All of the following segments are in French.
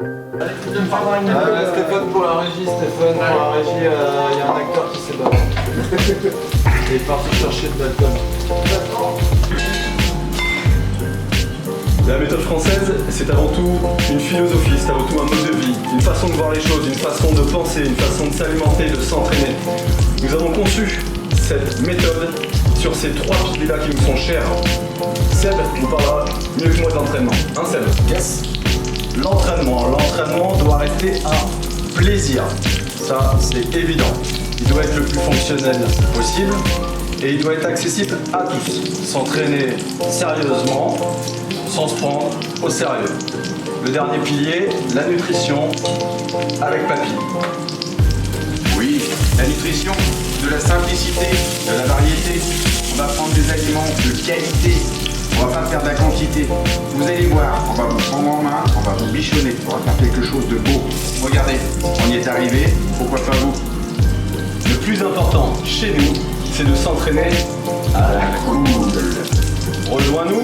Stéphane pour la régie, Stéphane pour la régie, il y a un acteur qui s'est barré. Il est parti chercher de l'alcool. La méthode française, c'est avant tout une philosophie, c'est avant tout un mode de vie, une façon de voir les choses, une façon de penser, une façon de s'alimenter, de s'entraîner. Nous avons conçu cette méthode sur ces trois piliers-là qui nous sont chers. Seb nous parlera mieux que moi d'entraînement. Hein Seb? Yes. L'entraînement doit rester un plaisir. Ça, c'est évident. Il doit être le plus fonctionnel possible et il doit être accessible à tous. S'entraîner sérieusement, sans se prendre au sérieux. Le dernier pilier, la nutrition avec papy. Oui, la nutrition, de la simplicité, de la variété. On va prendre des aliments de qualité. On va pas faire de la quantité. Vous allez voir, on va vous prendre en main, on va vous bichonner, on va faire quelque chose de beau. Regardez, on y est arrivé, pourquoi pas vous? Le plus important chez nous, c'est de s'entraîner à la cool. Rejoins-nous.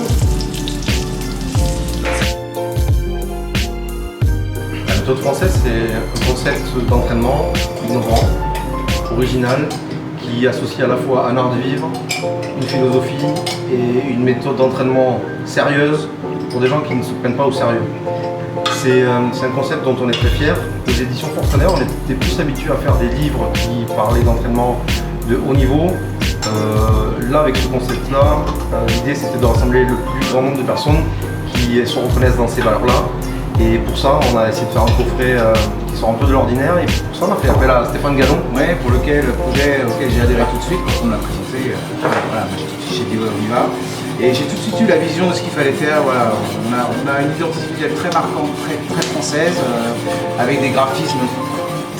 La méthode française, c'est un concept d'entraînement innovant, original, qui associe à la fois un art de vivre, une philosophie et une méthode d'entraînement sérieuse pour des gens qui ne se prennent pas au sérieux. C'est un concept dont on est très fier. Aux éditions Fortrener, on était plus habitués à faire des livres qui parlaient d'entraînement de haut niveau. Là, avec ce concept-là, l'idée c'était de rassembler le plus grand nombre de personnes qui se reconnaissent dans ces valeurs-là. Et pour ça, on a essayé de faire un coffret qui sort un peu de l'ordinaire. Et pour ça, on a fait appel à Stéphane Gallon. Ouais, pour le projet auquel j'ai adhéré tout de suite quand on l'a présenté. Voilà, moi j'ai dit on y va. Et j'ai tout de suite eu la vision de ce qu'il fallait faire. Voilà, on a une identité visuelle très marquante, très française, avec des graphismes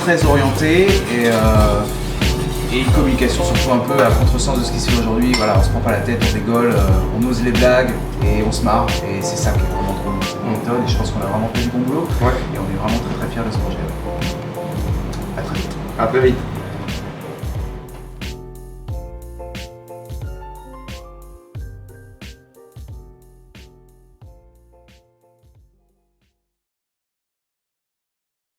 très orientés et une communication surtout un peu à contresens de ce qui se fait aujourd'hui. Voilà, on se prend pas la tête, on rigole, on ose les blagues et on se marre. Et c'est ça qui est vraiment trop méthode. Et je pense qu'on a vraiment fait du bon boulot. Ouais. Et on est vraiment très fiers de ce projet. À très vite. À très vite.